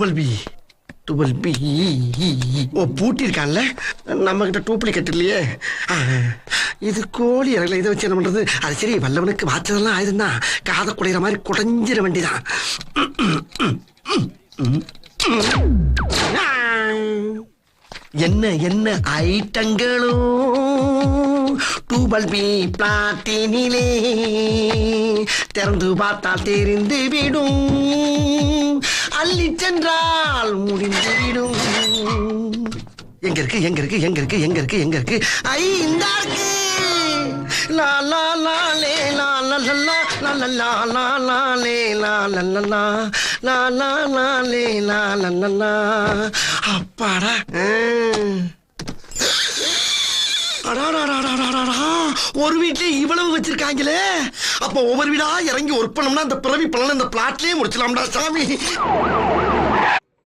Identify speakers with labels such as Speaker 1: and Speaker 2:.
Speaker 1: 12B 12B ஓ பூட்டிருக்கான்ல நம்ம கிட்ட duplicate இல்லையே இது கோழி இறங்கல இதை வச்சு என்ன பண்றது அது சரி வல்லவனுக்கு வாச்சதெல்லாம் ஆயுதுன்னா காதை குடையிற மாதிரி குடைஞ்சிட வேண்டிதான் என்ன என்ன ஐட்டங்களும் 12B பிளாட்டினிலே திறந்து பார்த்தால் தெரிந்து விடும் அள்ளி சென்றால் முடிந்து விடும் எங்க இருக்கு எங்க இருக்கு எங்க இருக்கு எங்க இருக்கு எங்க இருக்கு ஐ இந்த இருக்கு லா லா லா லே லா லா லா லா லா லா லா லா லே லா லா லா லா லா லா லா லே லா லா லா லா அப்பாடா ஒரு வீட்லயே இவ்வளவு வச்சிருக்காங்களே அப்ப ஒவ்வொரு வீடா இறங்கி ஒர்க் பண்ணோம்னா அந்த பிறவி பலன் அந்த பிளாட்லயே முடிச்சலாம்டா சாமி